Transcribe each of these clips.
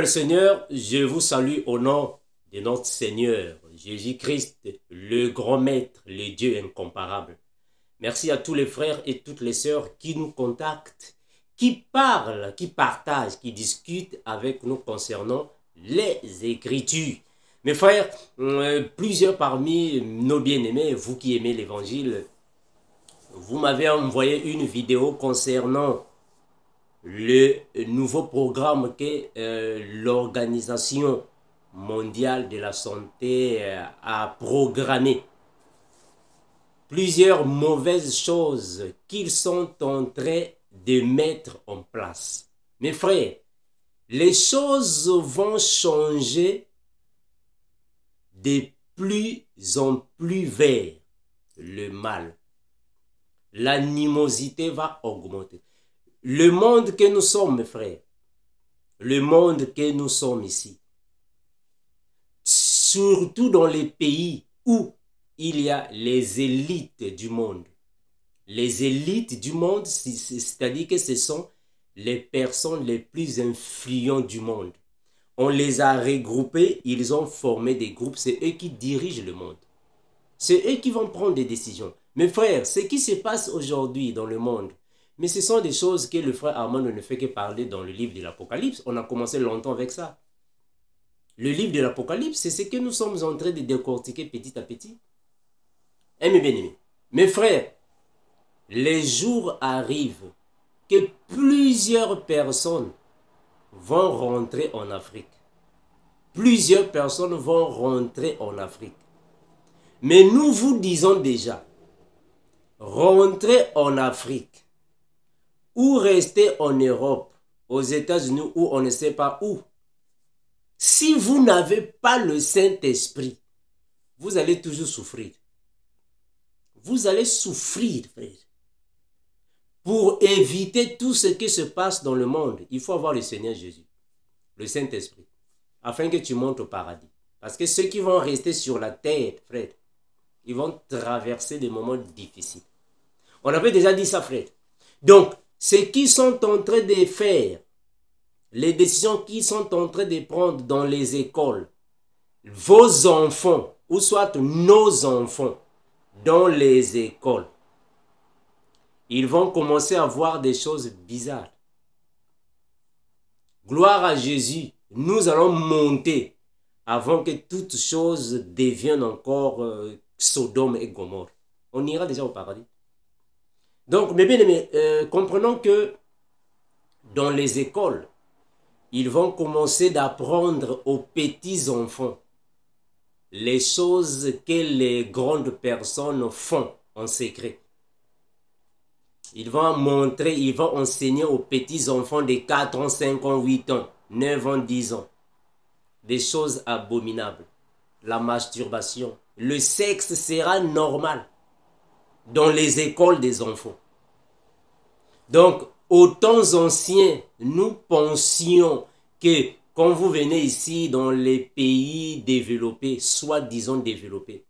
dans le Seigneur, je vous salue au nom de notre Seigneur, Jésus-Christ, le grand maître, le Dieu incomparable. Merci à tous les frères et toutes les sœurs qui nous contactent, qui parlent, qui partagent, qui discutent avec nous concernant les Écritures. Mes frères, plusieurs parmi nos bien-aimés, vous qui aimez l'Évangile, vous m'avez envoyé une vidéo concernant le nouveau programme que l'Organisation mondiale de la santé a programmé. Plusieurs mauvaises choses qu'ils sont en train de mettre en place. Mes frères, les choses vont changer de plus en plus vers le mal. L'animosité va augmenter. Le monde que nous sommes, mes frères, le monde que nous sommes ici, surtout dans les pays où il y a les élites du monde. Les élites du monde, c'est-à-dire que ce sont les personnes les plus influentes du monde. On les a regroupés, ils ont formé des groupes, c'est eux qui dirigent le monde. C'est eux qui vont prendre des décisions. Mes frères, ce qui se passe aujourd'hui dans le monde, mais ce sont des choses que le frère Armand ne fait que parler dans le livre de l'Apocalypse. On a commencé longtemps avec ça. Le livre de l'Apocalypse, c'est ce que nous sommes en train de décortiquer petit à petit. Eh mes bien-aimés, mes frères, les jours arrivent que plusieurs personnes vont rentrer en Afrique. Plusieurs personnes vont rentrer en Afrique. Mais nous vous disons déjà, rentrez en Afrique ou restez en Europe, aux États-Unis ou on ne sait pas où. Si vous n'avez pas le Saint-Esprit, vous allez toujours souffrir. Vous allez souffrir, frère. Pour éviter tout ce qui se passe dans le monde, il faut avoir le Seigneur Jésus, le Saint-Esprit, afin que tu montes au paradis. Parce que ceux qui vont rester sur la terre, frère, ils vont traverser des moments difficiles. On avait déjà dit ça, frère. Donc, ce qu'ils sont en train de faire, les décisions qu'ils sont en train de prendre dans les écoles, vos enfants, ou soit nos enfants, dans les écoles, ils vont commencer à voir des choses bizarres. Gloire à Jésus, nous allons monter avant que toutes choses deviennent encore Sodome et Gomorrhe. On ira déjà au paradis. Donc, mes bien-aimés, comprenons que dans les écoles, ils vont commencer d'apprendre aux petits-enfants les choses que les grandes personnes font en secret. Ils vont montrer, ils vont enseigner aux petits-enfants de 4 ans, 5 ans, 8 ans, 9 ans, 10 ans. Des choses abominables. La masturbation. Le sexe sera normal dans les écoles des enfants. Donc, aux temps anciens, nous pensions que quand vous venez ici dans les pays développés, soi-disant développés,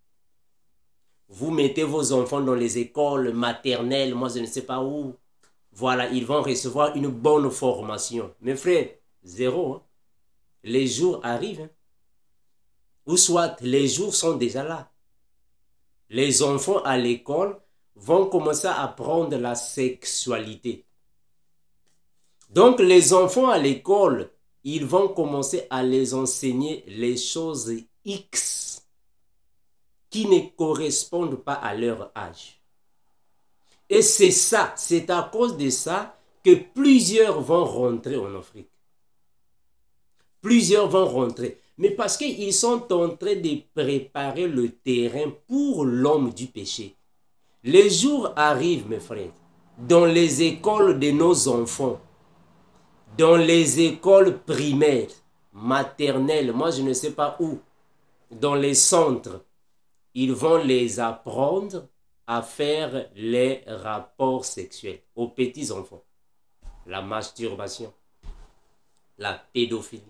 vous mettez vos enfants dans les écoles maternelles, moi je ne sais pas où. Voilà, ils vont recevoir une bonne formation. Mes frères, zéro. Hein? Les jours arrivent. Hein? Ou soit, les jours sont déjà là. Les enfants à l'école vont commencer à apprendre la sexualité. Donc, les enfants à l'école, ils vont commencer à les enseigner les choses X qui ne correspondent pas à leur âge. Et c'est ça, c'est à cause de ça que plusieurs vont rentrer en Afrique. Plusieurs vont rentrer. Mais parce qu'ils sont en train de préparer le terrain pour l'homme du péché. Les jours arrivent, mes frères, dans les écoles de nos enfants, dans les écoles primaires, maternelles, moi je ne sais pas où, dans les centres, ils vont les apprendre à faire les rapports sexuels aux petits-enfants. La masturbation, la pédophilie.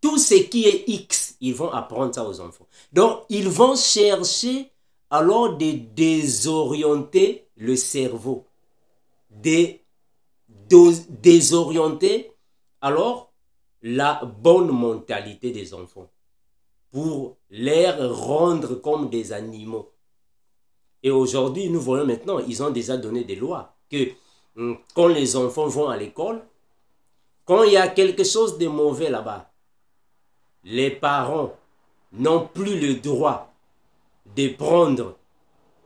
Tout ce qui est X, ils vont apprendre ça aux enfants. Donc, ils vont chercher alors de désorienter le cerveau. De désorienter alors la bonne mentalité des enfants, pour les rendre comme des animaux. Et aujourd'hui, nous voyons maintenant, ils ont déjà donné des lois que quand les enfants vont à l'école, quand il y a quelque chose de mauvais là-bas, les parents n'ont plus le droit de prendre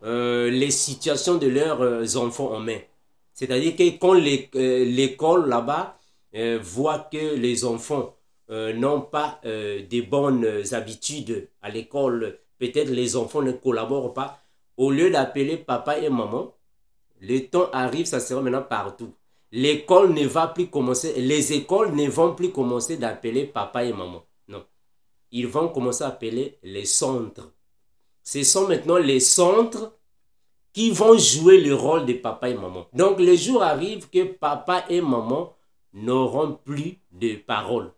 les situations de leurs enfants en main. C'est-à-dire que quand l'école là-bas voit que les enfants n'ont pas de bonnes habitudes à l'école, peut-être les enfants ne collaborent pas, au lieu d'appeler papa et maman, le temps arrive, ça sera maintenant partout. L'école ne va plus commencer, les écoles ne vont plus commencer d'appeler papa et maman. Non. Ils vont commencer à appeler les centres. Ce sont maintenant les centres qui vont jouer le rôle de papa et maman. Donc, le jour arrive que papa et maman n'auront plus de parole.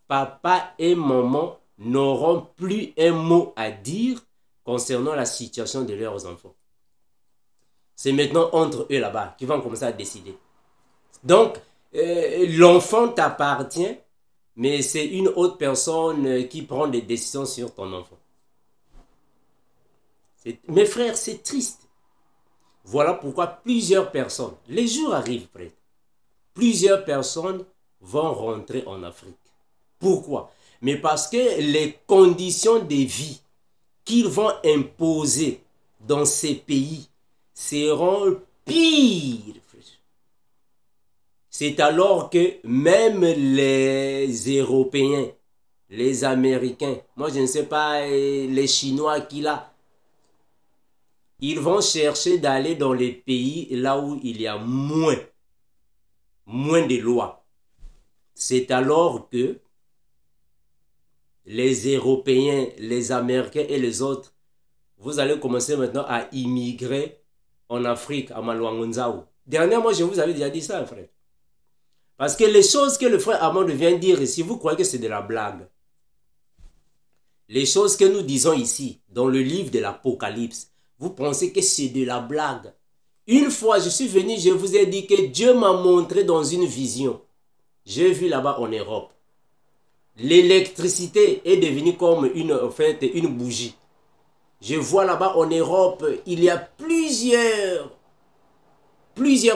Papa et maman n'auront plus un mot à dire concernant la situation de leurs enfants. C'est maintenant entre eux là-bas qu'ils vont commencer à décider. Donc, l'enfant t'appartient, mais c'est une autre personne qui prend des décisions sur ton enfant. Mes frères, c'est triste. Voilà pourquoi plusieurs personnes, les jours arrivent près, plusieurs personnes vont rentrer en Afrique. Pourquoi? Mais parce que les conditions de vie qu'ils vont imposer dans ces pays seront pires. C'est alors que même les Européens, les Américains, moi je ne sais pas, les Chinois qui là, ils vont chercher d'aller dans les pays là où il y a moins de lois. C'est alors que les Européens, les Américains et les autres, vous allez commencer maintenant à immigrer en Afrique, à Malouangonzaou. Dernièrement, je vous avais déjà dit ça, frère. Parce que les choses que le frère Amand vient dire ici, vous croyez que c'est de la blague. Les choses que nous disons ici, dans le livre de l'Apocalypse, vous pensez que c'est de la blague. Une fois, je suis venu, je vous ai dit que Dieu m'a montré dans une vision. J'ai vu là-bas en Europe. L'électricité est devenue comme une bougie. Je vois là-bas en Europe, il y a plusieurs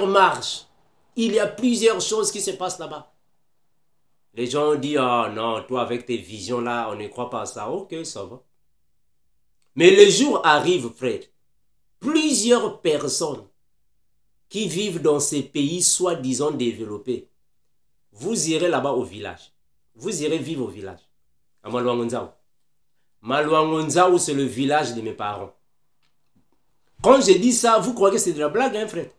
marches. Il y a plusieurs choses qui se passent là-bas. Les gens disent, ah non, toi avec tes visions là, on ne croit pas à ça. Ok, ça va. Mais le jour arrive, frère. Plusieurs personnes qui vivent dans ces pays soi-disant développés, vous irez là-bas au village. Vous irez vivre au village. À Malouangonzaou. Malouangonzaou, c'est le village de mes parents. Quand je dis ça, vous croyez que c'est de la blague, hein, frère?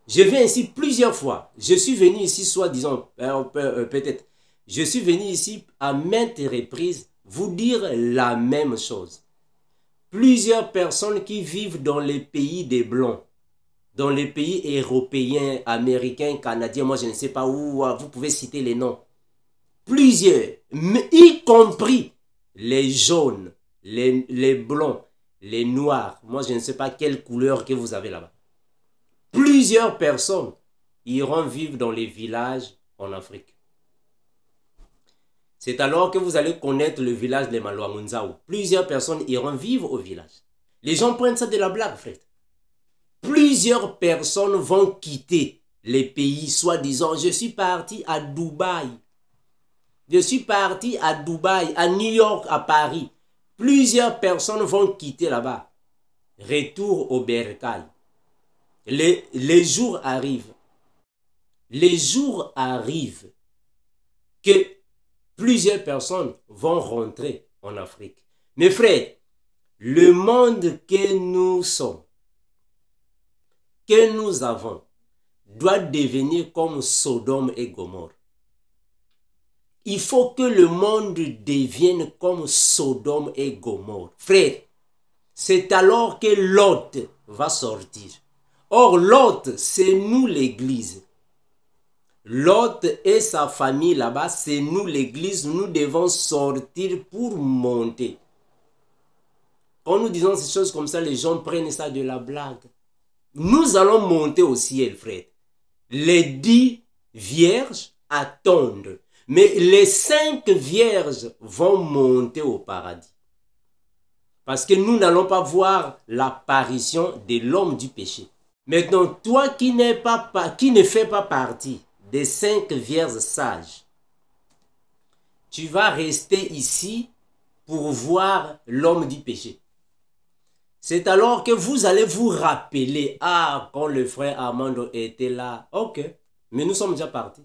Je viens ici plusieurs fois. Je suis venu ici, soi-disant, peut-être. Je suis venu ici à maintes reprises vous dire la même chose. Plusieurs personnes qui vivent dans les pays des Blancs, dans les pays européens, américains, canadiens, moi je ne sais pas où, vous pouvez citer les noms. Plusieurs, y compris les jaunes, les blancs, les noirs. Moi je ne sais pas quelle couleur que vous avez là-bas. Plusieurs personnes iront vivre dans les villages en Afrique. C'est alors que vous allez connaître le village de Malouangonzaou. Plusieurs personnes iront vivre au village. Les gens prennent ça de la blague, frère. Plusieurs personnes vont quitter les pays, soi-disant, je suis parti à Dubaï. Je suis parti à Dubaï, à New York, à Paris. Plusieurs personnes vont quitter là-bas. Retour au bercail. Les jours arrivent. Les jours arrivent que plusieurs personnes vont rentrer en Afrique. Mes frères, le monde que nous sommes, que nous avons, doit devenir comme Sodome et Gomorrhe. Il faut que le monde devienne comme Sodome et Gomorrhe. Frère, c'est alors que Lot va sortir. Or, Lot, c'est nous l'église. Lot et sa famille là-bas, c'est nous l'église. Nous devons sortir pour monter. Quand nous disons ces choses comme ça, les gens prennent ça de la blague. Nous allons monter au ciel, frère. Les 10 vierges attendent. Mais les 5 vierges vont monter au paradis. Parce que nous n'allons pas voir l'apparition de l'homme du péché. Maintenant, toi qui ne fais pas partie des 5 vierges sages, tu vas rester ici pour voir l'homme du péché. C'est alors que vous allez vous rappeler, ah, quand le frère Armando était là, ok, mais nous sommes déjà partis.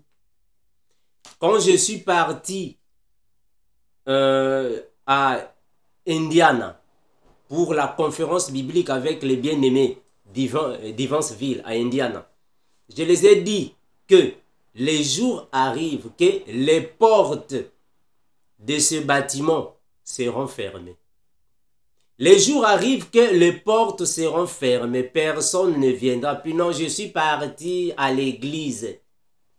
Quand je suis parti à Indiana pour la conférence biblique avec les bien-aimés d'Evansville à Indiana, je les ai dit que les jours arrivent que les portes de ce bâtiment seront fermées. Les jours arrivent que les portes seront fermées, personne ne viendra plus. Non, je suis parti à l'église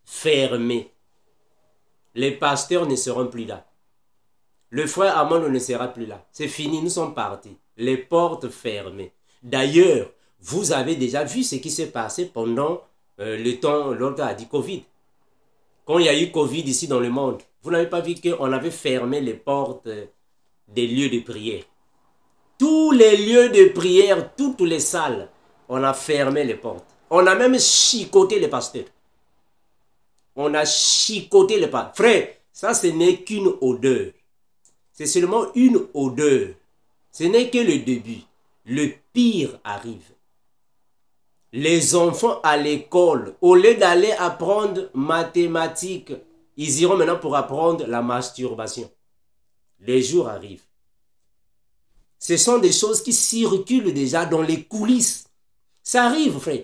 fermée. Les pasteurs ne seront plus là. Le frère Armando ne sera plus là. C'est fini, nous sommes partis. Les portes fermées. D'ailleurs, vous avez déjà vu ce qui s'est passé pendant le temps, l'ordre a dit Covid. Quand il y a eu Covid ici dans le monde, vous n'avez pas vu qu'on avait fermé les portes des lieux de prière. Tous les lieux de prière, toutes les salles, on a fermé les portes. On a même chicoté les pasteurs. On a chicoté les pasteurs. Frère, ça ce n'est qu'une odeur. C'est seulement une odeur. Ce n'est que le début. Le pire arrive. Les enfants à l'école, au lieu d'aller apprendre mathématiques, ils iront maintenant pour apprendre la masturbation. Les jours arrivent. Ce sont des choses qui circulent déjà dans les coulisses. Ça arrive, frère.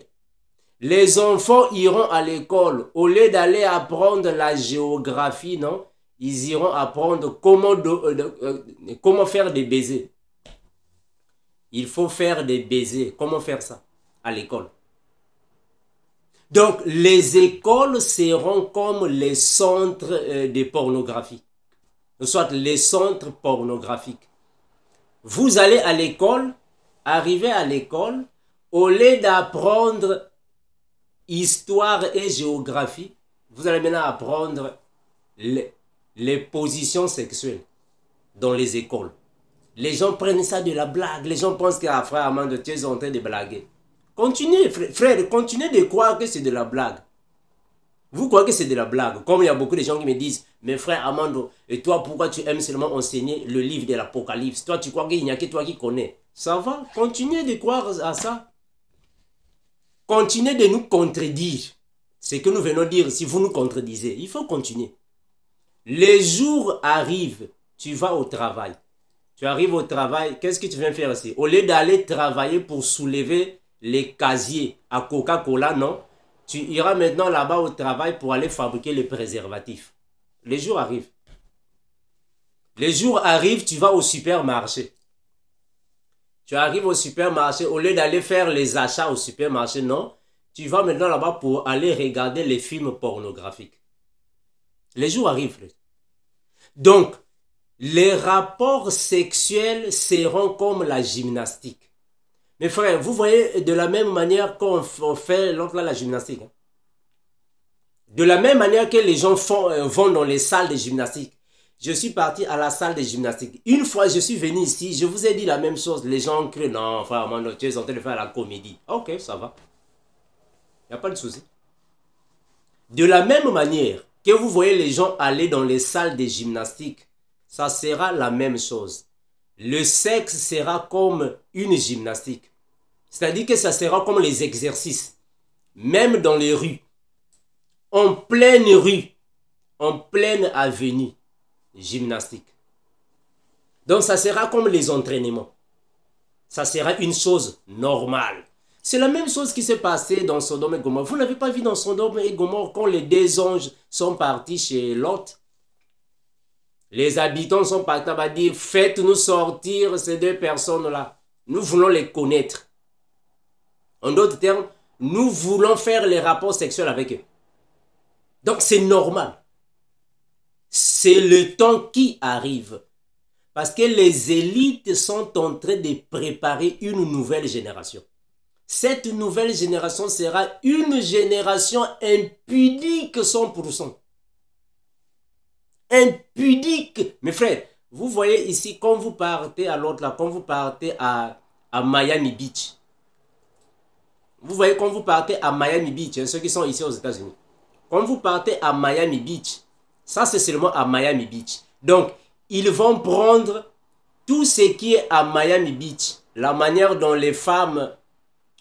Les enfants iront à l'école. Au lieu d'aller apprendre la géographie, non, ils iront apprendre comment faire des baisers. Il faut faire des baisers. Comment faire ça à l'école? Donc, les écoles seront comme les centres de pornographie. Soit les centres pornographiques. Vous allez à l'école, arrivez à l'école, au lieu d'apprendre histoire et géographie, vous allez maintenant apprendre les positions sexuelles dans les écoles. Les gens prennent ça de la blague. Les gens pensent que frère Armando, tu es en train de blaguer. Continuez, frère, continuez de croire que c'est de la blague. Vous croyez que c'est de la blague. Comme il y a beaucoup de gens qui me disent, mais frère Armando, et toi, pourquoi tu aimes seulement enseigner le livre de l'Apocalypse? Toi, tu crois qu'il n'y a que toi qui connais. Ça va, continuez de croire à ça. Continuez de nous contredire. Ce que nous venons dire, si vous nous contredisez, il faut continuer. Les jours arrivent, tu vas au travail. Tu arrives au travail, qu'est-ce que tu viens faire ici? Au lieu d'aller travailler pour soulever les casiers à Coca-Cola, non? Tu iras maintenant là-bas au travail pour aller fabriquer les préservatifs. Les jours arrivent. Les jours arrivent, tu vas au supermarché. Tu arrives au supermarché, au lieu d'aller faire les achats au supermarché, non? Tu vas maintenant là-bas pour aller regarder les films pornographiques. Les jours arrivent. Donc, les rapports sexuels seront comme la gymnastique. Mes frères, vous voyez de la même manière qu'on fait la gymnastique. Hein? De la même manière que les gens vont dans les salles de gymnastique. Je suis parti à la salle de gymnastique. Une fois, je suis venu ici, je vous ai dit la même chose. Les gens crient, non, frère Armando, tu es en train de faire la comédie. Ok, ça va. Il n'y a pas de souci. De la même manière que vous voyez les gens aller dans les salles de gymnastique, ça sera la même chose. Le sexe sera comme une gymnastique. C'est-à-dire que ça sera comme les exercices. Même dans les rues. En pleine rue. En pleine avenue. Gymnastique. Donc ça sera comme les entraînements. Ça sera une chose normale. C'est la même chose qui s'est passée dans Sodome et Gomorrhe. Vous n'avez pas vu dans Sodome et Gomorrhe quand les deux anges sont partis chez Lot? Les habitants sont partis à dire, faites-nous sortir ces deux personnes-là. Nous voulons les connaître. En d'autres termes, nous voulons faire les rapports sexuels avec eux. Donc c'est normal. C'est le temps qui arrive. Parce que les élites sont en train de préparer une nouvelle génération. Cette nouvelle génération sera une génération impudique 100%. impudique. Mes frères, vous voyez ici, quand vous partez à l'autre là, quand vous partez à Miami Beach, vous voyez quand vous partez à Miami Beach, hein, ceux qui sont ici aux États-Unis, quand vous partez à Miami Beach, ça c'est seulement à Miami Beach. Donc, ils vont prendre tout ce qui est à Miami Beach, la manière dont les femmes,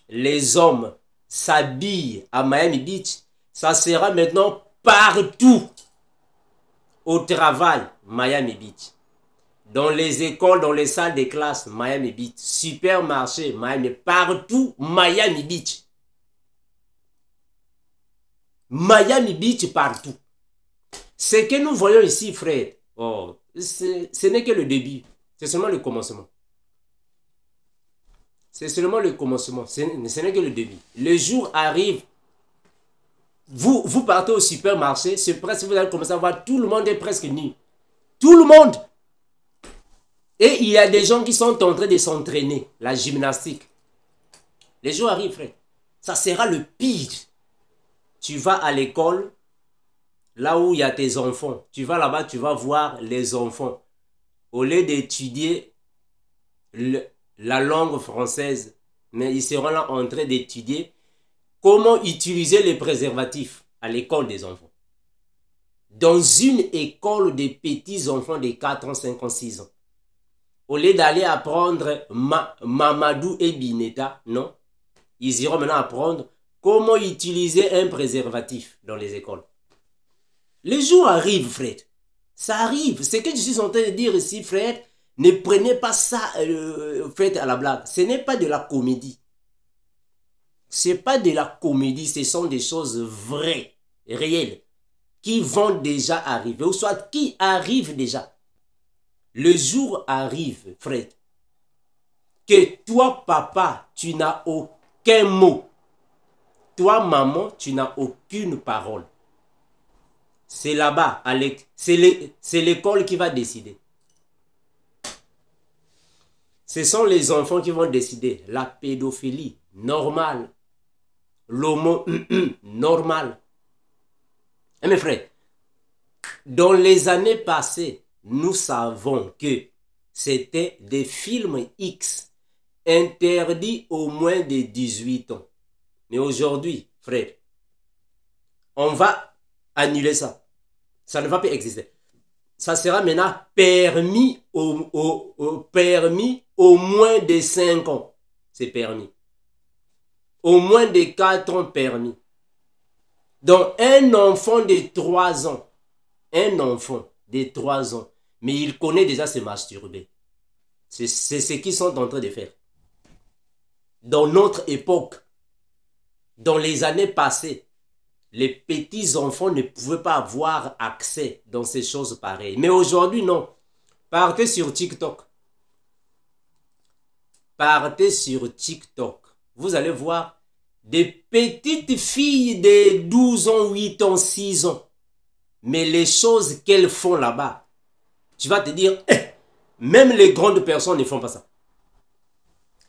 les hommes s'habillent à Miami Beach, ça sera maintenant partout. Au travail, Miami Beach. Dans les écoles, dans les salles de classe, Miami Beach. Supermarché, Miami. Partout, Miami Beach. Miami Beach partout. Ce que nous voyons ici, frère, oh, ce n'est que le début. C'est seulement le commencement. C'est seulement le commencement. Ce n'est que le début. Le jour arrive. Vous partez au supermarché, c'est presque, vous allez commencer à voir, tout le monde est presque nu. Tout le monde. Et il y a des gens qui sont en train de s'entraîner, la gymnastique. Les jours arrivent, frère. Ça sera le pire. Tu vas à l'école, là où il y a tes enfants. Tu vas là-bas, tu vas voir les enfants. Au lieu d'étudier la langue française, mais ils seront là en train d'étudier comment utiliser les préservatifs à l'école des enfants. Dans une école des petits enfants de 4 ans, 5 ans, 6 ans. Au lieu d'aller apprendre Mamadou et Bineta, non. Ils iront maintenant apprendre comment utiliser un préservatif dans les écoles. Les jours arrivent, frère. Ça arrive. Ce que je suis en train de dire ici, frère, ne prenez pas ça faites à la blague. Ce n'est pas de la comédie. Ce n'est pas de la comédie. Ce sont des choses vraies, réelles, qui vont déjà arriver, ou soit qui arrivent déjà. Le jour arrive, frère, que toi, papa, tu n'as aucun mot. Toi, maman, tu n'as aucune parole. C'est là-bas, c'est l'école qui va décider. Ce sont les enfants qui vont décider. La pédophilie, normale. L'homo, normal. Et mes frères, dans les années passées, nous savons que c'était des films X interdits au moins de 18 ans. Mais aujourd'hui, frère, on va annuler ça. Ça ne va pas exister. Ça sera maintenant permis permis au moins de 5 ans. C'est permis. Au moins de 4 ans permis. Donc un enfant de 3 ans, un enfant de 3 ans, mais il connaît déjà se masturber. C'est ce qu'ils sont en train de faire. Dans notre époque, dans les années passées, les petits enfants ne pouvaient pas avoir accès dans ces choses pareilles. Mais aujourd'hui, non. Partez sur TikTok. Partez sur TikTok. Vous allez voir des petites filles de 12 ans, 8 ans, 6 ans. Mais les choses qu'elles font là-bas, tu vas te dire, même les grandes personnes ne font pas ça.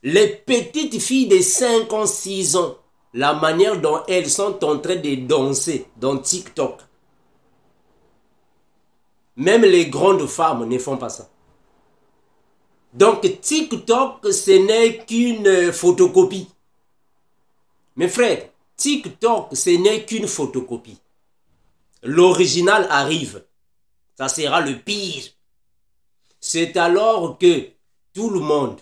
Les petites filles de 5 ans, 6 ans, la manière dont elles sont en train de danser dans TikTok. Même les grandes femmes ne font pas ça. Donc TikTok, ce n'est qu'une photocopie. Mes frères, TikTok, ce n'est qu'une photocopie. L'original arrive. Ça sera le pire. C'est alors que tout le monde,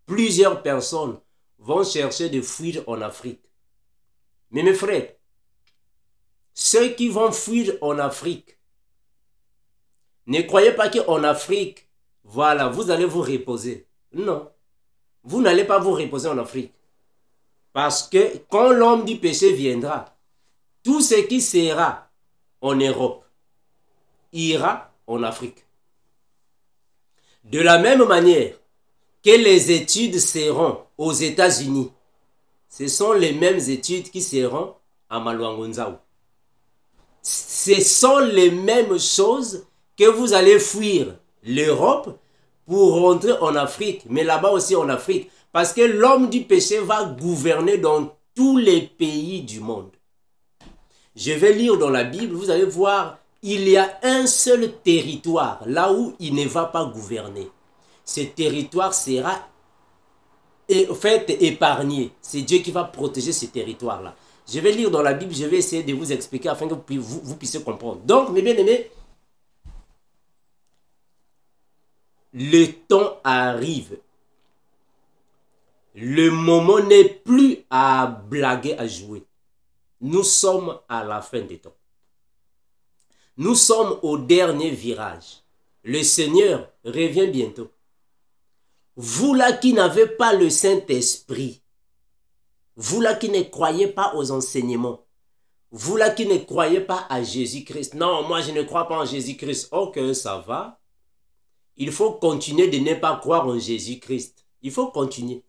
plusieurs personnes, vont chercher de fuir en Afrique. Mais mes frères, ceux qui vont fuir en Afrique, ne croyez pas qu'en Afrique, voilà, vous allez vous reposer. Non, vous n'allez pas vous reposer en Afrique. Parce que quand l'homme du péché viendra, tout ce qui sera en Europe ira en Afrique. De la même manière que les études seront aux États-Unis, ce sont les mêmes études qui seront à Malouangonzaou. Ce sont les mêmes choses que vous allez fuir l'Europe pour rentrer en Afrique, mais là-bas aussi en Afrique, parce que l'homme du péché va gouverner dans tous les pays du monde. Je vais lire dans la Bible, vous allez voir il y a un seul territoire là où il ne va pas gouverner. Ce territoire sera épargné. C'est Dieu qui va protéger ce territoire-là. Je vais lire dans la Bible, je vais essayer de vous expliquer afin que vous puissiez comprendre. Donc, mes bien-aimés, le temps arrive. Le moment n'est plus à blaguer, à jouer. Nous sommes à la fin des temps. Nous sommes au dernier virage. Le Seigneur revient bientôt. Vous là qui n'avez pas le Saint-Esprit, vous là qui ne croyez pas aux enseignements, vous là qui ne croyez pas à Jésus-Christ. Non, moi je ne crois pas en Jésus-Christ. Ok, ça va. Il faut continuer de ne pas croire en Jésus-Christ. Il faut continuer.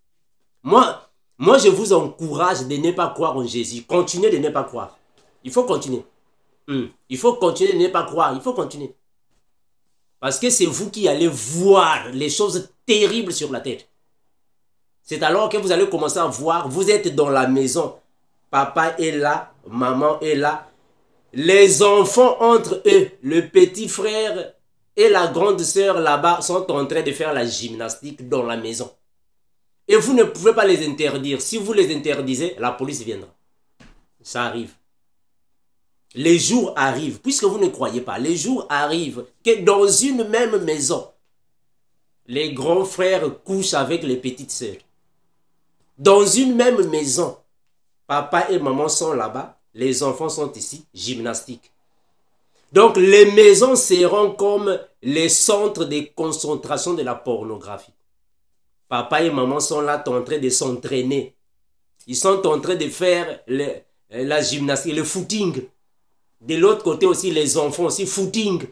Moi, je vous encourage de ne pas croire en Jésus. Continuez de ne pas croire. Il faut continuer. Il faut continuer de ne pas croire. Il faut continuer. Parce que c'est vous qui allez voir les choses terribles sur la terre. C'est alors que vous allez commencer à voir, vous êtes dans la maison. Papa est là, maman est là. Les enfants entre eux, le petit frère et la grande sœur là-bas sont en train de faire la gymnastique dans la maison. Et vous ne pouvez pas les interdire. Si vous les interdisez, la police viendra. Ça arrive. Les jours arrivent, puisque vous ne croyez pas, les jours arrivent que dans une même maison, les grands frères couchent avec les petites sœurs. Dans une même maison, papa et maman sont là-bas, les enfants sont ici, gymnastique. Donc les maisons seront comme les centres de concentration de la pornographie. Papa et maman sont là en train de s'entraîner. Ils sont en train de faire la gymnastique, le footing. De l'autre côté aussi, les enfants aussi, footing.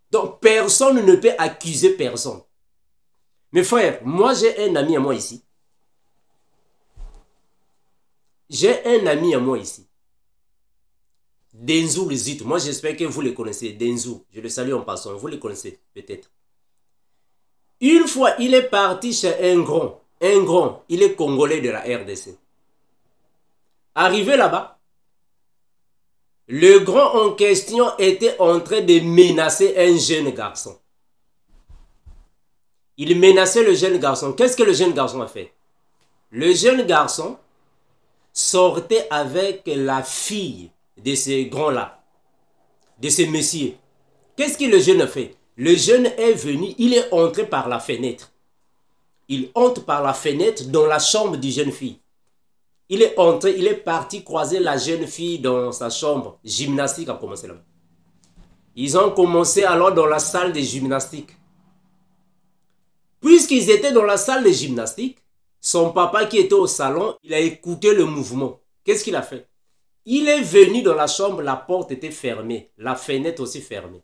Donc, personne ne peut accuser personne. Mes frères, moi j'ai un ami à moi ici. J'ai un ami à moi ici. Denzou Lizit. Moi j'espère que vous le connaissez. Denzou. Je le salue en passant. Vous le connaissez peut-être. Une fois, il est parti chez un grand. Un grand. Il est congolais de la RDC. Arrivé là-bas, le grand en question était en train de menacer un jeune garçon. Il menaçait le jeune garçon. Qu'est-ce que le jeune garçon a fait? Le jeune garçon sortait avec la fille de ce grand-là, de ce monsieur. Qu'est-ce que le jeune a fait? Le jeune est venu, il est entré par la fenêtre. Il entre par la fenêtre dans la chambre du jeune fille. Il est entré, il est parti croiser la jeune fille dans sa chambre. Gymnastique a commencé là-bas. Ils ont commencé alors dans la salle de gymnastique. Puisqu'ils étaient dans la salle de gymnastique, son papa qui était au salon, il a écouté le mouvement. Qu'est-ce qu'il a fait? Il est venu dans la chambre, la porte était fermée, la fenêtre aussi fermée.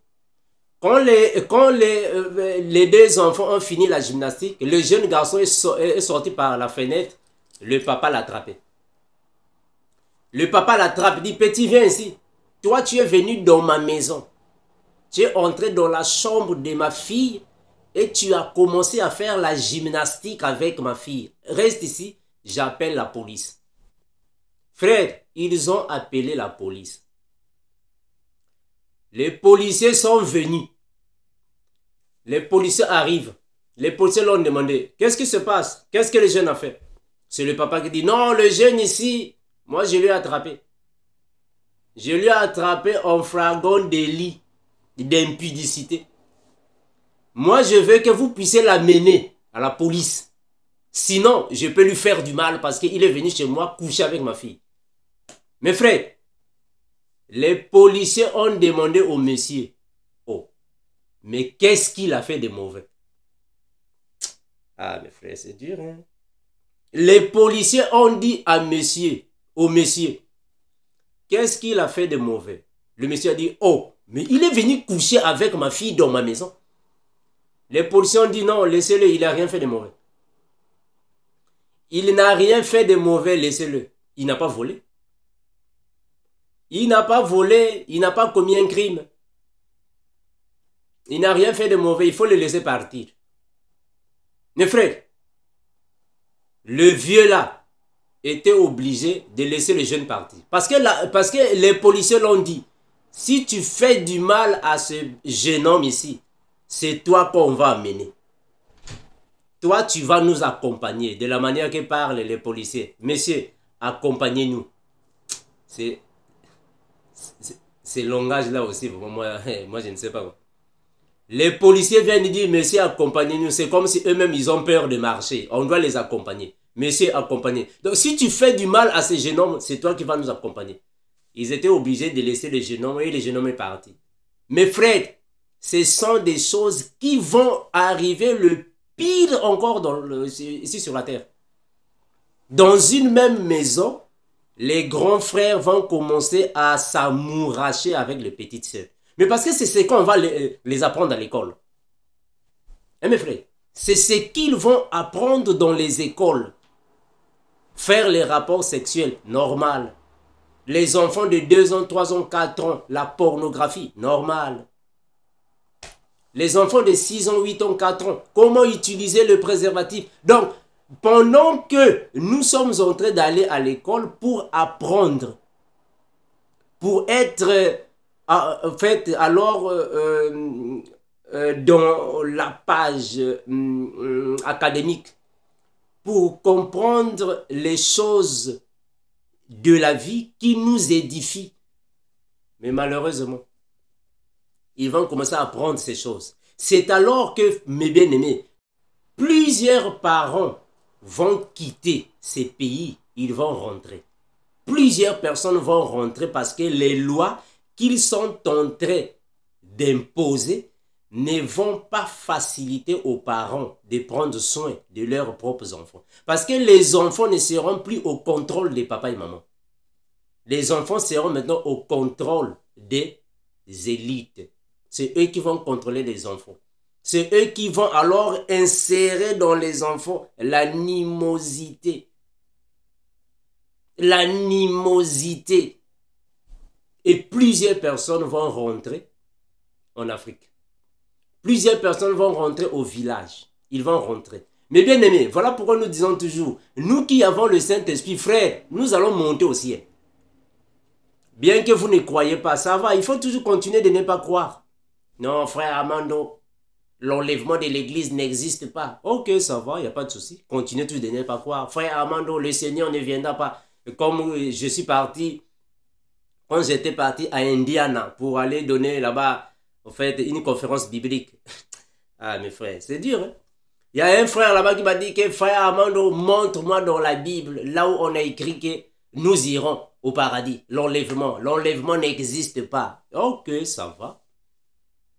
Quand les deux enfants ont fini la gymnastique, le jeune garçon est sorti par la fenêtre, le papa l'a attrapé. Le papa l'attrape, dit, petit, viens ici. Toi, tu es venu dans ma maison. Tu es entré dans la chambre de ma fille et tu as commencé à faire la gymnastique avec ma fille. Reste ici, j'appelle la police. Frère, ils ont appelé la police. Les policiers sont venus. Les policiers arrivent. Les policiers l'ont demandé, qu'est-ce qui se passe? Qu'est-ce que le jeune a fait? C'est le papa qui dit, non, le jeune ici, moi, je lui ai attrapé. Je lui ai attrapé en flagrant délit d'impudicité. Moi, je veux que vous puissiez l'amener à la police. Sinon, je peux lui faire du mal parce qu'il est venu chez moi coucher avec ma fille. Mes frères, les policiers ont demandé au monsieur, oh, mais qu'est-ce qu'il a fait de mauvais? Ah, mes frères, c'est dur, hein? Les policiers ont dit à monsieur, au monsieur, qu'est-ce qu'il a fait de mauvais? Le monsieur a dit, oh, mais il est venu coucher avec ma fille dans ma maison. Les policiers ont dit, non, laissez-le, il n'a rien fait de mauvais. Il n'a rien fait de mauvais, laissez-le. Il n'a pas volé. Il n'a pas volé, il n'a pas commis un crime. Il n'a rien fait de mauvais, il faut le laisser partir. Mes frères, le vieux là était obligé de laisser le jeune partir. Parce que les policiers l'ont dit. Si tu fais du mal à ce jeune homme ici, c'est toi qu'on va amener. Toi, tu vas nous accompagner de la manière que parlent les policiers. Messieurs, accompagnez-nous. C'est langage là aussi. Moi, je ne sais pas. Les policiers viennent dire, monsieur, accompagnez-nous. C'est comme si eux-mêmes, ils ont peur de marcher. On doit les accompagner. Monsieur, accompagnez. Donc, si tu fais du mal à ces jeunes hommes, c'est toi qui vas nous accompagner. Ils étaient obligés de laisser le jeune homme et le jeune homme est parti. Mes frères, ce sont des choses qui vont arriver le pire encore ici sur la terre. Dans une même maison, les grands frères vont commencer à s'amouracher avec les petites sœurs. Mais parce que c'est ce qu'on va les apprendre à l'école. Hein, mes frères? C'est ce qu'ils vont apprendre dans les écoles. Faire les rapports sexuels, normal. Les enfants de 2 ans, 3 ans, 4 ans, la pornographie, normal. Les enfants de 6 ans, 8 ans, 4 ans, comment utiliser le préservatif. Donc, pendant que nous sommes en train d'aller à l'école pour apprendre, pour être, en fait, alors, dans la page académique, pour comprendre les choses de la vie qui nous édifient. Mais malheureusement, ils vont commencer à apprendre ces choses. C'est alors que, mes bien-aimés, plusieurs parents vont quitter ces pays, ils vont rentrer. Plusieurs personnes vont rentrer parce que les lois qu'ils sont en train d'imposer ne vont pas faciliter aux parents de prendre soin de leurs propres enfants. Parce que les enfants ne seront plus au contrôle des papas et maman. Les enfants seront maintenant au contrôle des élites. C'est eux qui vont contrôler les enfants. C'est eux qui vont alors insérer dans les enfants l'animosité. L'animosité. Et plusieurs personnes vont rentrer en Afrique. Plusieurs personnes vont rentrer au village. Ils vont rentrer. Mais bien aimés, voilà pourquoi nous disons toujours, nous qui avons le Saint-Esprit, frère, nous allons monter au ciel. Bien que vous ne croyez pas, ça va, il faut toujours continuer de ne pas croire. Non, frère Armando, l'enlèvement de l'église n'existe pas. Ok, ça va, il n'y a pas de souci. Continuez toujours de ne pas croire. Frère Armando, le Seigneur ne viendra pas. Comme je suis parti, quand j'étais parti à Indiana pour aller donner là-bas, en fait, une conférence biblique. Ah, mes frères, c'est dur, hein? Il y a un frère là-bas qui m'a dit que frère Armando, montre-moi dans la Bible, là où on a écrit que nous irons au paradis. L'enlèvement n'existe pas. Ok, ça va.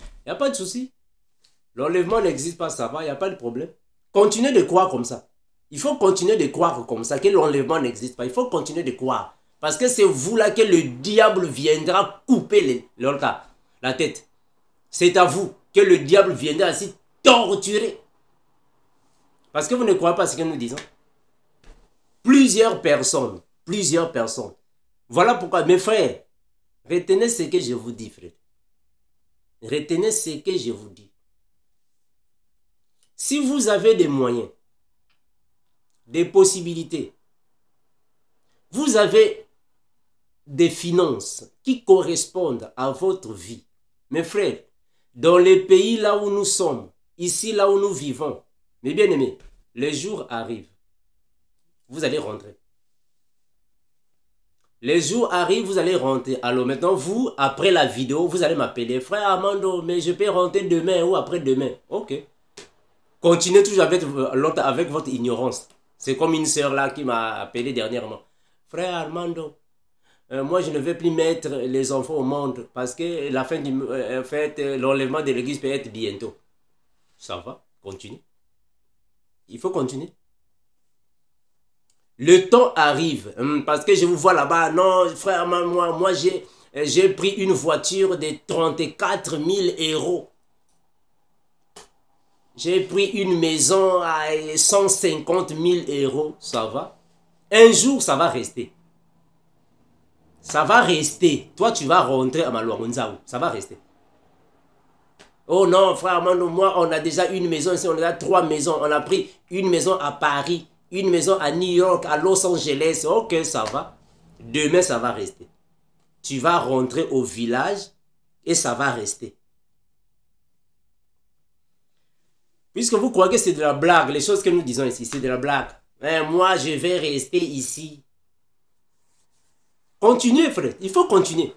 Il n'y a pas de souci. L'enlèvement n'existe pas, ça va, il n'y a pas de problème. Continuez de croire comme ça. Il faut continuer de croire comme ça, que l'enlèvement n'existe pas. Il faut continuer de croire. Parce que c'est vous là que le diable viendra couper la tête. C'est à vous que le diable viendra ainsi torturer. Parce que vous ne croyez pas ce que nous disons. Plusieurs personnes. Voilà pourquoi, mes frères, retenez ce que je vous dis, frère. Retenez ce que je vous dis. Si vous avez des moyens, des possibilités, vous avez des finances qui correspondent à votre vie, mes frères, dans les pays là où nous sommes, ici là où nous vivons, mes bien-aimés, les jours arrivent. Vous allez rentrer. Les jours arrivent, vous allez rentrer. Alors maintenant, vous, après la vidéo, vous allez m'appeler. Frère Armando, mais je peux rentrer demain ou après-demain. Ok. Continuez toujours avec votre ignorance. C'est comme une sœur là qui m'a appelé dernièrement. Frère Armando, moi je ne vais plus mettre les enfants au monde parce que la fin du l'enlèvement de l'église peut être bientôt. Ça va, continue. Il faut continuer. Le temps arrive, parce que je vous vois là-bas, non frère, moi j'ai pris une voiture de 34 000 €. J'ai pris une maison à 150 000 €, ça va. Un jour, ça va rester. Ça va rester. Toi, tu vas rentrer à Malouangonzaou, ça va rester. Oh non, frère, moi, on a déjà une maison ici, on a 3 maisons. On a pris une maison à Paris, une maison à New York, à Los Angeles. Ok, ça va. Demain, ça va rester. tu vas rentrer au village et ça va rester. Puisque vous croyez que c'est de la blague, les choses que nous disons ici, c'est de la blague. Hein, moi, je vais rester ici. Continuez, frère. Il faut continuer.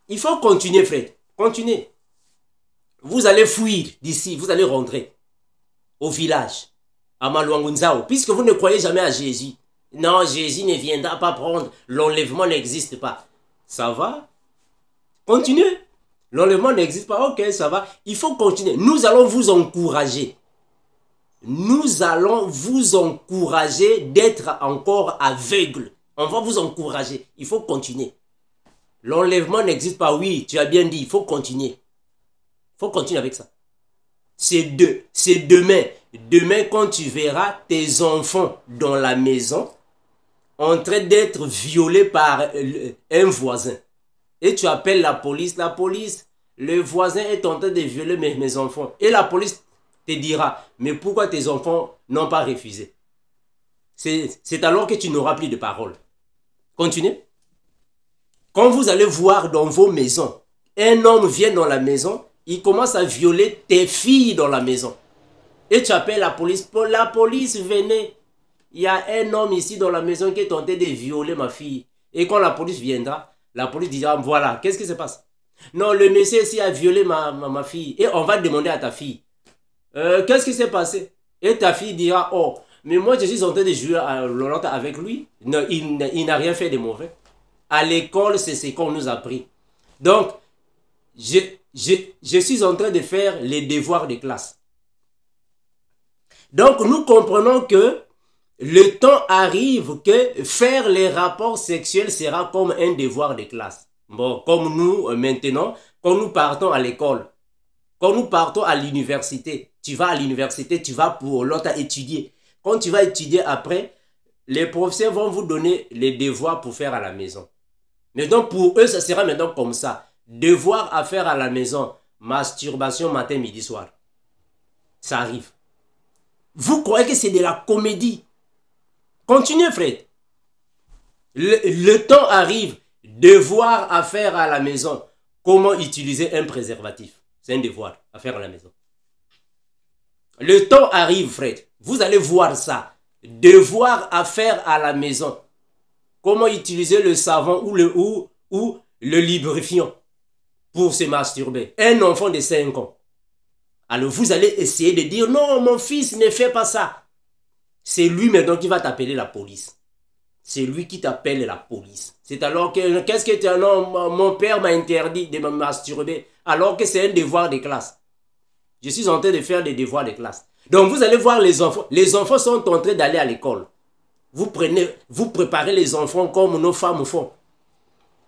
Il faut continuer, frère. Continuez. Vous allez fuir d'ici. Vous allez rentrer au village, à Malouangunzao, puisque vous ne croyez jamais à Jésus. Non, Jésus ne viendra pas prendre. L'enlèvement n'existe pas. Ça va? Continuez. L'enlèvement n'existe pas. Ok, ça va. Il faut continuer. Nous allons vous encourager. Nous allons vous encourager d'être encore aveugle. On va vous encourager. Il faut continuer. L'enlèvement n'existe pas. Oui, tu as bien dit. Il faut continuer. Il faut continuer avec ça. C'est demain. Demain, quand tu verras tes enfants dans la maison en train d'être violés par un voisin. Et tu appelles la police. La police, le voisin est en train de violer mes enfants. Et la police te dira, mais pourquoi tes enfants n'ont pas refusé? C'est alors que tu n'auras plus de parole. Continuez. Quand vous allez voir dans vos maisons, un homme vient dans la maison, il commence à violer tes filles dans la maison. Et tu appelles la police. La police, venez. Il y a un homme ici dans la maison qui est tenté de violer ma fille. Et quand la police viendra, la police dira, voilà, qu'est-ce qui se passe? Non, le monsieur ici a violé ma fille. Et on va demander à ta fille, qu'est-ce qui s'est passé? Et ta fille dira, oh, mais moi je suis en train de jouer avec lui. Non, il n'a rien fait de mauvais. À l'école, c'est ce qu'on nous a appris. Donc, je suis en train de faire les devoirs de classe. Donc, nous comprenons que le temps arrive que faire les rapports sexuels sera comme un devoir de classe. Bon, comme nous, maintenant, quand nous partons à l'école, quand nous partons à l'université, tu vas à l'université, tu vas pour l'autre étudier. Quand tu vas étudier après, les professeurs vont vous donner les devoirs pour faire à la maison. Mais donc, pour eux, ça sera maintenant comme ça. Devoir à faire à la maison, masturbation matin, midi, soir. Ça arrive. Vous croyez que c'est de la comédie? Continuez, frère. Le temps arrive. Devoir à faire à la maison. Comment utiliser un préservatif? C'est un devoir à faire à la maison. Le temps arrive, frère. Vous allez voir ça. Devoir à faire à la maison. Comment utiliser le savon ou le lubrifiant pour se masturber. Un enfant de 5 ans. Alors vous allez essayer de dire, non, mon fils ne fait pas ça. C'est lui maintenant qui va t'appeler la police. C'est lui qui t'appelle la police. C'est alors que, qu'est-ce que tu as? Non, mon père m'a interdit de me masturber. Alors que c'est un devoir de classe. Je suis en train de faire des devoirs de classe. Donc vous allez voir les enfants. Les enfants sont en train d'aller à l'école. Vous préparez les enfants comme nos femmes font.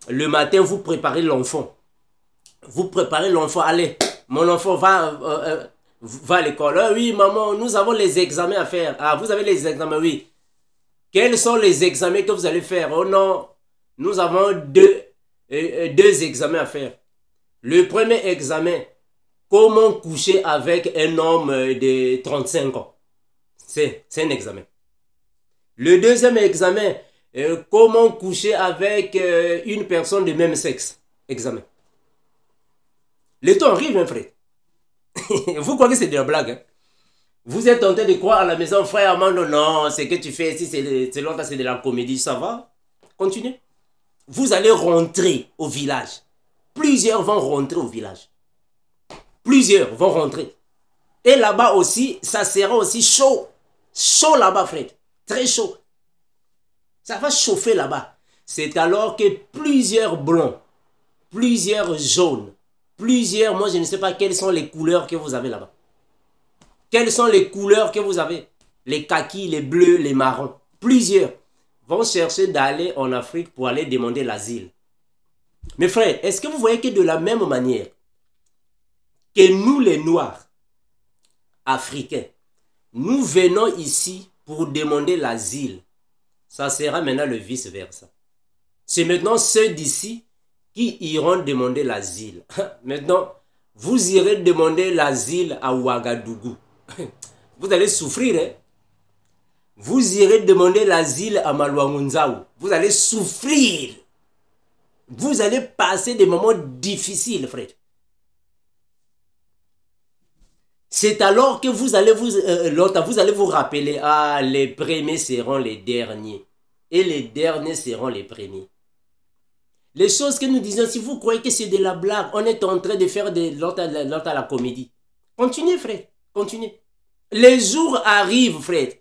Le matin, vous préparez l'enfant. Vous préparez l'enfant. Allez, mon enfant va à l'école. Ah, oui, maman, nous avons les examens à faire. Ah, vous avez les examens, oui. Quels sont les examens que vous allez faire? Oh non, nous avons deux examens à faire. Le premier examen, comment coucher avec un homme de 35 ans. C'est un examen. Le deuxième examen, comment coucher avec une personne de même sexe. Examen. Le temps arrive, mon frère. Vous croyez que c'est de la blague, hein? Vous êtes tenté de croire à la maison, frère Armando, non, ce que tu fais ici, c'est de la comédie, ça va? Continuez. Vous allez rentrer au village. Plusieurs vont rentrer au village. Plusieurs vont rentrer. Et là-bas aussi, ça sera aussi chaud. Chaud là-bas, frère. Très chaud. Ça va chauffer là-bas. C'est alors que plusieurs blancs, plusieurs jaunes, plusieurs, moi je ne sais pas quelles sont les couleurs que vous avez là-bas. Quelles sont les couleurs que vous avez? Les kakis, les bleus, les marrons. Plusieurs vont chercher d'aller en Afrique pour aller demander l'asile. Mes frères, est-ce que vous voyez que de la même manière que nous les Noirs africains, nous venons ici pour demander l'asile, ça sera maintenant le vice-versa. C'est maintenant ceux d'ici qui iront demander l'asile. Maintenant, vous irez demander l'asile à Ouagadougou. Vous allez souffrir, hein? Vous irez demander l'asile à Malouangunzao. Vous allez souffrir. Vous allez passer des moments difficiles, frère. C'est alors que vous allez vous rappeler, ah, les premiers seront les derniers. Et les derniers seront les premiers. Les choses que nous disons, si vous croyez que c'est de la blague, on est en train de faire de l'autre à la comédie. Continuez, frère. Continuez. Les jours arrivent, frère.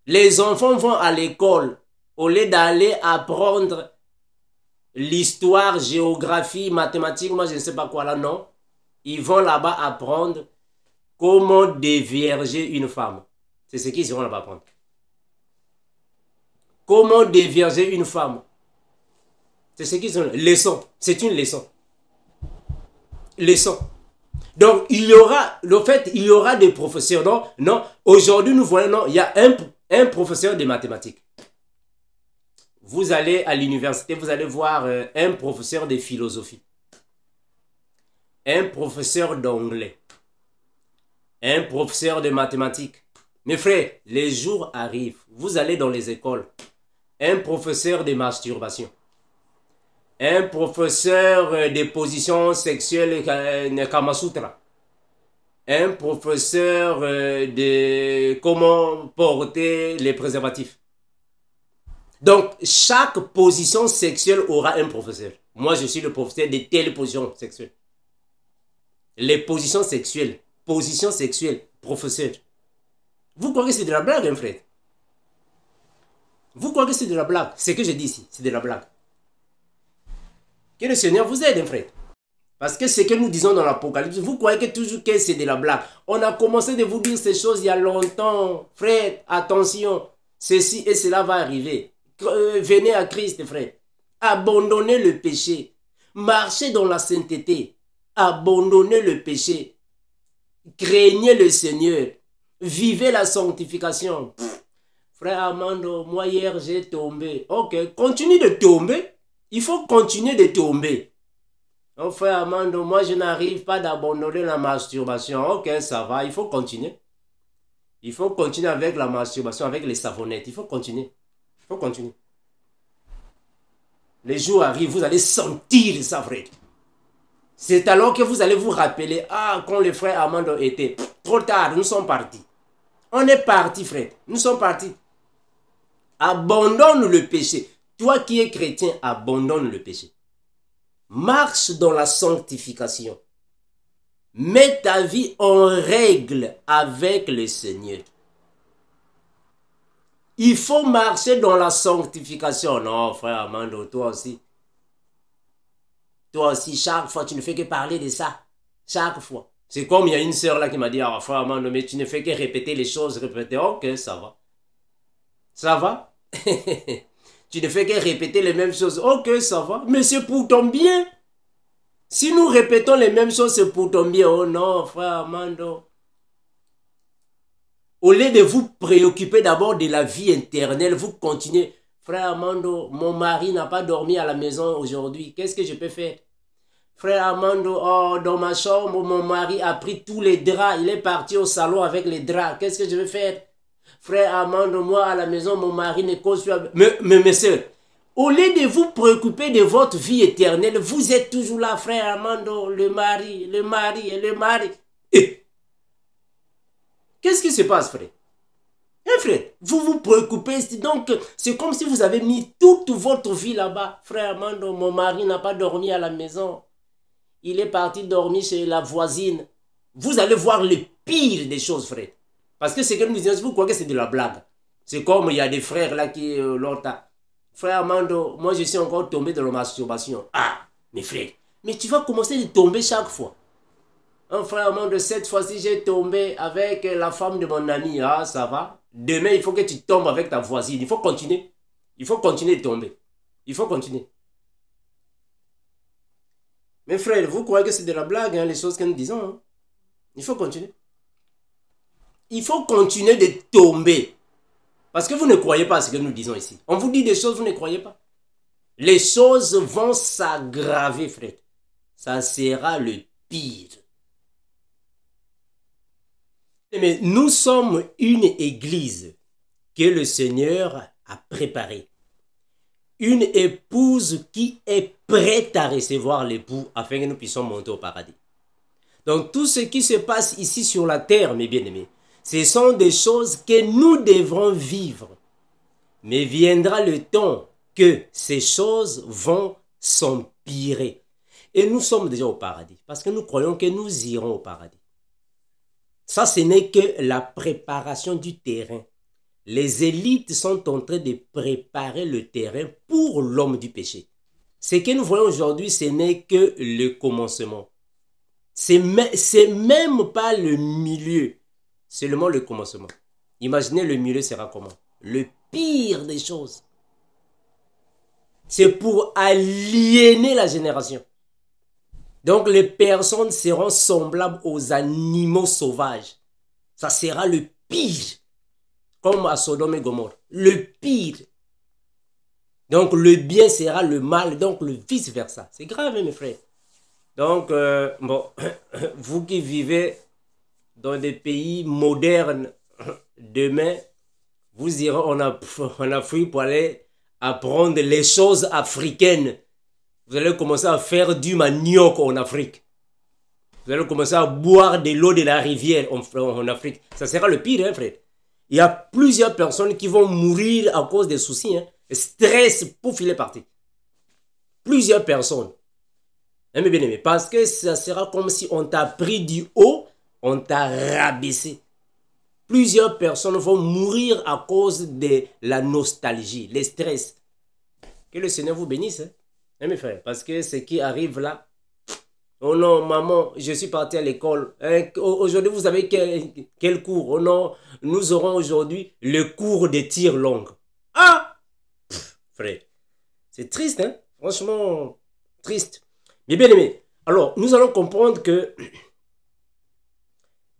Les enfants vont à l'école. Au lieu d'aller apprendre l'histoire, géographie, mathématiques, moi je ne sais pas quoi là, non. Ils vont là-bas apprendre comment dévierger une femme. C'est ce qu'ils iront là-bas apprendre. Comment dévierger une femme. C'est ce qu'ils ont. Leçon. C'est une leçon. Leçon. Donc, il y aura des professeurs. Non, non. Aujourd'hui, nous voyons, non, il y a un professeur de mathématiques. Vous allez à l'université, vous allez voir un professeur de philosophie. Un professeur d'anglais. Un professeur de mathématiques. Mes frères, les jours arrivent. Vous allez dans les écoles. Un professeur de masturbation. Un professeur des positions sexuelles Kama Sutra. Un professeur de comment porter les préservatifs. Donc, chaque position sexuelle aura un professeur. Moi, je suis le professeur de telle position sexuelle. Les positions sexuelles, professeur. Vous croyez que c'est de la blague, hein, frère? Vous croyez que c'est de la blague? C'est ce que je dis ici, c'est de la blague. Que le Seigneur vous aide, frère. Parce que ce que nous disons dans l'Apocalypse, vous croyez que toujours que c'est de la blague. On a commencé de vous dire ces choses il y a longtemps. Frère, attention, ceci et cela va arriver. Venez à Christ, frère. Abandonnez le péché. Marchez dans la sainteté. Abandonnez le péché. Craignez le Seigneur. Vivez la sanctification. Frère Armando, moi hier j'ai tombé. Ok, continue de tomber. Il faut continuer de tomber. Oh, frère Armando, moi je n'arrive pas d'abandonner la masturbation. Ok, ça va, il faut continuer. Il faut continuer avec la masturbation, avec les savonnettes. Il faut continuer. Il faut continuer. Les jours arrivent, vous allez sentir ça, frère. C'est alors que vous allez vous rappeler, ah, quand le frère Armando était, trop tard, nous sommes partis. On est partis, frère. Nous sommes partis. Abandonne le péché. Toi qui es chrétien, abandonne le péché. Marche dans la sanctification. Mets ta vie en règle avec le Seigneur. Il faut marcher dans la sanctification. Non, frère Armando, toi aussi. Toi aussi, chaque fois, tu ne fais que parler de ça. Chaque fois. C'est comme il y a une sœur là qui m'a dit, ah, frère Armando, mais tu ne fais que répéter les choses, répéter. Ok, ça va. Ça va? Tu ne fais que répéter les mêmes choses. Ok, ça va. Mais c'est pour ton bien. Si nous répétons les mêmes choses, c'est pour ton bien. Oh non, frère Armando. Au lieu de vous préoccuper d'abord de la vie éternelle, vous continuez. Frère Armando, mon mari n'a pas dormi à la maison aujourd'hui. Qu'est-ce que je peux faire? Frère Armando, oh, dans ma chambre, mon mari a pris tous les draps. Il est parti au salon avec les draps. Qu'est-ce que je vais faire? Frère Armando, moi à la maison, mon mari ne cause plus. Mais mes soeurs, au lieu de vous préoccuper de votre vie éternelle, vous êtes toujours là, frère Armando, le mari, le mari et le mari. Et qu'est-ce qui se passe, frère? Eh, frère, vous vous préoccupez, donc c'est comme si vous avez mis toute votre vie là-bas. Frère Armando, mon mari n'a pas dormi à la maison. Il est parti dormir chez la voisine. Vous allez voir le pire des choses, frère. Parce que c'est que nous disons, vous croyez que c'est de la blague. C'est comme il y a des frères là qui l'autre. Frère Armando, moi je suis encore tombé dans la masturbation. Ah, mes frères, mais tu vas commencer de tomber chaque fois. Un frère Armando, cette fois-ci j'ai tombé avec la femme de mon ami. Ah, ça va. Demain, il faut que tu tombes avec ta voisine. Il faut continuer. Il faut continuer de tomber. Il faut continuer. Mes frères, vous croyez que c'est de la blague, hein, les choses que nous disons, hein? Il faut continuer. Il faut continuer de tomber. Parce que vous ne croyez pas à ce que nous disons ici. On vous dit des choses, vous ne croyez pas. Les choses vont s'aggraver, frère. Ça sera le pire. Mais nous sommes une église que le Seigneur a préparée. une épouse qui est prête à recevoir l'époux afin que nous puissions monter au paradis. Donc tout ce qui se passe ici sur la terre, mes bien-aimés, ce sont des choses que nous devrons vivre. Mais viendra le temps que ces choses vont s'empirer. Et nous sommes déjà au paradis, parce que nous croyons que nous irons au paradis. Ça, ce n'est que la préparation du terrain. Les élites sont en train de préparer le terrain pour l'homme du péché. Ce que nous voyons aujourd'hui, ce n'est que le commencement. C'est même pas le milieu, seulement le commencement. Imaginez le milieu sera comment? Le pire des choses. C'est pour aliéner la génération. Donc les personnes seront semblables aux animaux sauvages. Ça sera le pire. Comme à Sodome et Gomorrhe. Le pire. Donc le bien sera le mal. Donc le vice-versa. C'est grave, mes frères. Donc, bon, vous qui vivez dans des pays modernes, demain, vous irez en Afrique pour aller apprendre les choses africaines. Vous allez commencer à faire du manioc en Afrique. Vous allez commencer à boire de l'eau de la rivière en Afrique. Ça sera le pire, hein, frère. Il y a plusieurs personnes qui vont mourir à cause des soucis. Hein. Stress pour filer parti. Plusieurs personnes. Hein, mes bien-aimés, parce que ça sera comme si on t'a pris du haut, on t'a rabaissé. Plusieurs personnes vont mourir à cause de la nostalgie, le stress. Que le Seigneur vous bénisse. Hein. Hein, mes frères, parce que ce qui arrive là, oh non, maman, je suis parti à l'école. Hein, aujourd'hui, vous avez quel cours? Oh non, nous aurons aujourd'hui le cours de tir longue. Ah! Frère, c'est triste, hein? Franchement, triste. Mais bien aimé, alors, nous allons comprendre que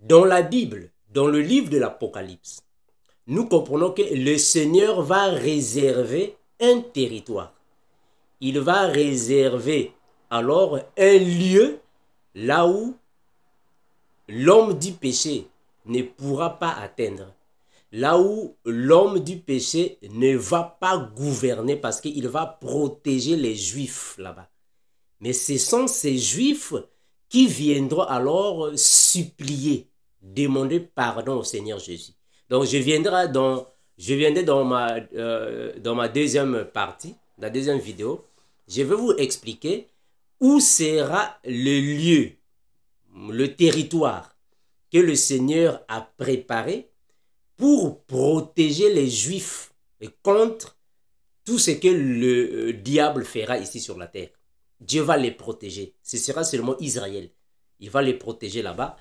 dans la Bible, dans le livre de l'Apocalypse, nous comprenons que le Seigneur va réserver un territoire. Il va réserver alors un lieu là où l'homme du péché ne pourra pas atteindre. Là où l'homme du péché ne va pas gouverner parce qu'il va protéger les Juifs là-bas. Mais ce sont ces Juifs qui viendront alors supplier, demander pardon au Seigneur Jésus. Donc je viendrai dans ma deuxième partie, la deuxième vidéo, je vais vous expliquer où sera le lieu, le territoire que le Seigneur a préparé pour protéger les Juifs contre tout ce que le diable fera ici sur la terre. Dieu va les protéger. Ce sera seulement Israël. Il va les protéger là-bas.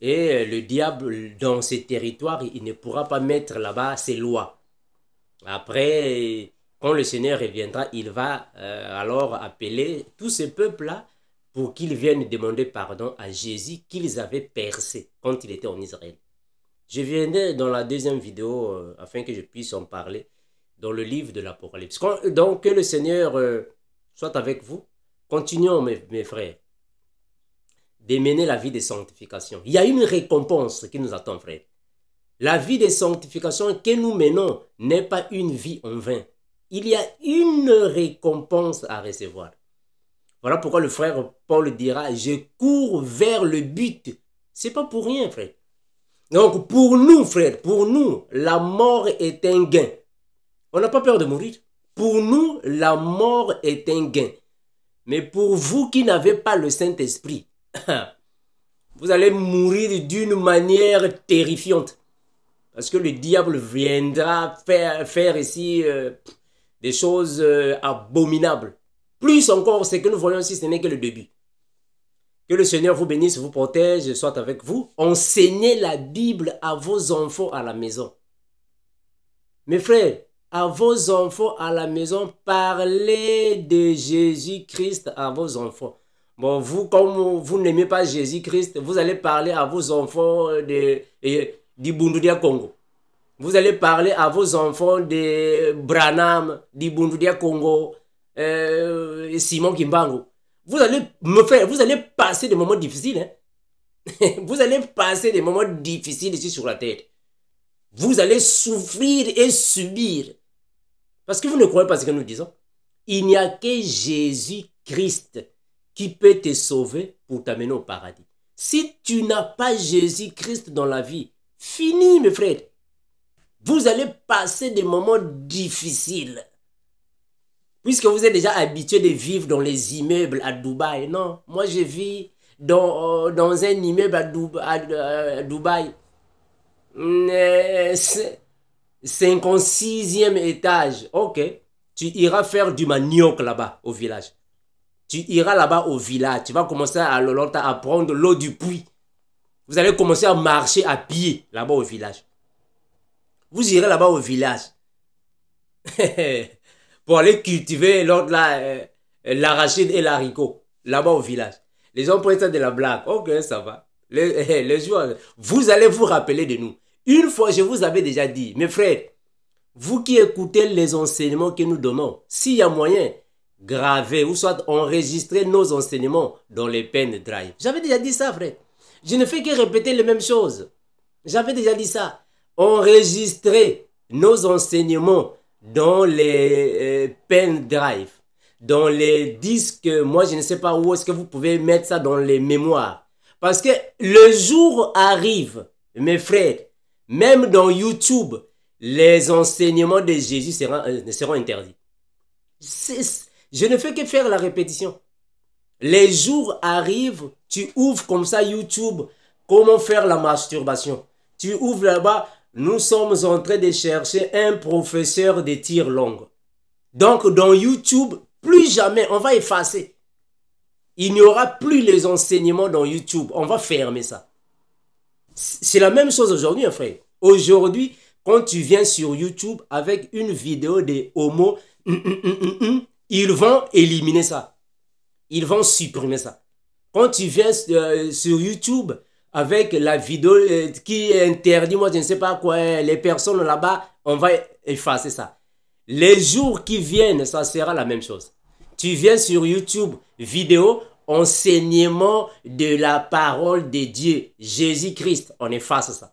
Et le diable, dans ces territoires, il ne pourra pas mettre là-bas ses lois. Après, quand le Seigneur reviendra, il va alors appeler tous ces peuples-là pour qu'ils viennent demander pardon à Jésus qu'ils avaient percé quand il était en Israël. Je viendrai dans la deuxième vidéo afin que je puisse en parler dans le livre de l'Apocalypse. Donc que le Seigneur soit avec vous. Continuons mes frères de mener la vie de sanctification. Il y a une récompense qui nous attend, frère. La vie de sanctification que nous menons n'est pas une vie en vain. Il y a une récompense à recevoir. Voilà pourquoi le frère Paul dira, je cours vers le but. C'est pas pour rien, frère. Donc pour nous, frère, pour nous, la mort est un gain. On n'a pas peur de mourir. Pour nous, la mort est un gain. Mais pour vous qui n'avez pas le Saint-Esprit, vous allez mourir d'une manière terrifiante. Parce que le diable viendra faire ici des choses abominables. Plus encore, ce que nous voyons ici, ce n'est que le début. Que le Seigneur vous bénisse, vous protège, soit avec vous. Enseignez la Bible à vos enfants à la maison. Mes frères, à vos enfants à la maison, parlez de Jésus-Christ à vos enfants. Bon, vous, comme vous n'aimez pas Jésus-Christ, vous allez parler à vos enfants du Bundudia Congo. Vous allez parler à vos enfants de Branham, du Bundudia Congo, Simon Kimbangu. Vous allez passer des moments difficiles. Hein? Vous allez passer des moments difficiles ici sur la terre. Vous allez souffrir et subir. Parce que vous ne croyez pas ce que nous disons. Il n'y a que Jésus-Christ qui peut te sauver pour t'amener au paradis. Si tu n'as pas Jésus-Christ dans la vie, fini mes frères. Vous allez passer des moments difficiles. Puisque vous êtes déjà habitué de vivre dans les immeubles à Dubaï. Non, moi je vis dans un immeuble à Dubaï. 56e étage. Ok. Tu iras faire du manioc là-bas au village. Tu iras là-bas au village. Tu vas commencer à prendre l'eau du puits. Vous allez commencer à marcher à pied là-bas au village. Vous irez là-bas au village. Pour aller cultiver l'arachide et l'haricot. Là-bas au village. Les gens prennent ça de la blague. Ok, ça va. Les jours, vous allez vous rappeler de nous. Une fois, je vous avais déjà dit, mes frères, vous qui écoutez les enseignements que nous donnons, s'il y a moyen, gravez ou soit enregistrez nos enseignements dans les pen drive. J'avais déjà dit ça, frère. Je ne fais que répéter les mêmes choses. J'avais déjà dit ça. Enregistrez nos enseignements dans les pen drive, dans les disques. Moi, je ne sais pas où est-ce que vous pouvez mettre ça dans les mémoires. Parce que le jour arrive, mes frères, même dans YouTube, les enseignements de Jésus seront interdits. Je ne fais que faire la répétition. Les jours arrivent, tu ouvres comme ça YouTube, comment faire la masturbation. Tu ouvres là-bas, nous sommes en train de chercher un professeur de tir longue. Donc dans YouTube, plus jamais, on va effacer. Il n'y aura plus les enseignements dans YouTube, on va fermer ça. C'est la même chose aujourd'hui, hein, frère. Aujourd'hui, quand tu viens sur YouTube avec une vidéo de homo, ils vont éliminer ça. Ils vont supprimer ça. Quand tu viens sur YouTube avec la vidéo qui interdit, moi je ne sais pas quoi, les personnes là-bas, on va effacer ça. Les jours qui viennent, ça sera la même chose. Tu viens sur YouTube, vidéo, enseignement de la parole de Dieu, Jésus-Christ, on efface ça.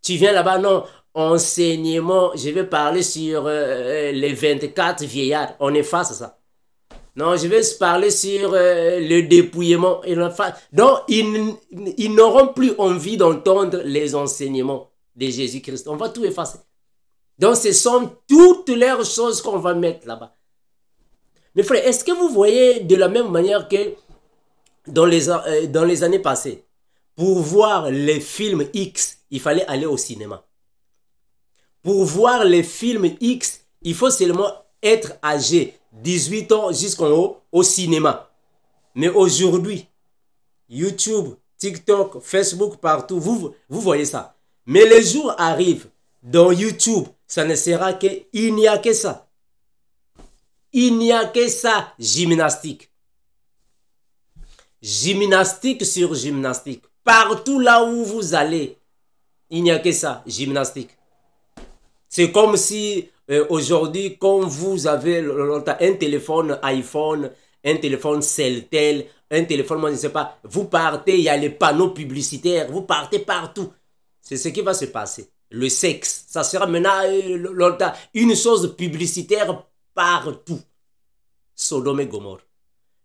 Tu viens là-bas, non, enseignement, je vais parler sur les 24 vieillards, on efface ça. Non, je vais parler sur le dépouillement. Donc, ils n'auront plus envie d'entendre les enseignements de Jésus-Christ. On va tout effacer. Donc, ce sont toutes les choses qu'on va mettre là-bas. Mes frères, est-ce que vous voyez de la même manière que dans les années passées, pour voir les films X, il fallait aller au cinéma. Pour voir les films X, il faut seulement être âgé 18 ans jusqu'en haut au cinéma. Mais aujourd'hui, YouTube, TikTok, Facebook, partout, vous voyez ça. Mais les jours arrivent, dans YouTube, ça ne sera que, il n'y a que ça. Il n'y a que ça, gymnastique. Gymnastique sur gymnastique. Partout là où vous allez, il n'y a que ça, gymnastique. C'est comme si aujourd'hui, quand vous avez un téléphone iPhone, un téléphone Celtel, un téléphone, moi je ne sais pas, vous partez, il y a les panneaux publicitaires, vous partez partout. C'est ce qui va se passer. Le sexe, ça sera maintenant une chose publicitaire partout. Sodome et Gomorrhe.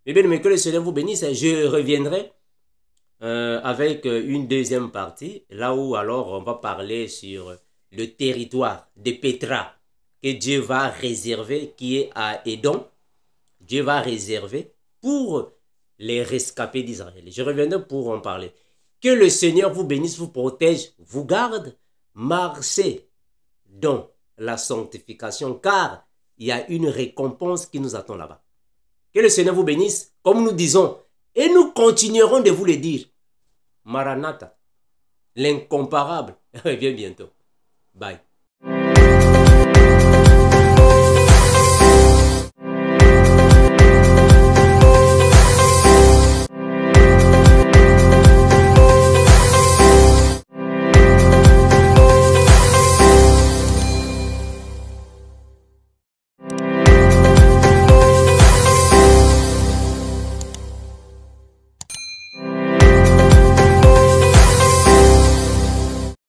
Mais bien, mais que le Seigneur vous bénisse, je reviendrai avec une deuxième partie, là où alors on va parler sur le territoire de Pétra que Dieu va réserver, qui est à Édom. Dieu va réserver pour les rescapés d'Israël. Je reviendrai pour en parler. Que le Seigneur vous bénisse, vous protège, vous garde. Marchez dans la sanctification, car il y a une récompense qui nous attend là-bas. Que le Seigneur vous bénisse, comme nous disons, et nous continuerons de vous le dire. Maranatha, l'incomparable, revient bientôt. Bye.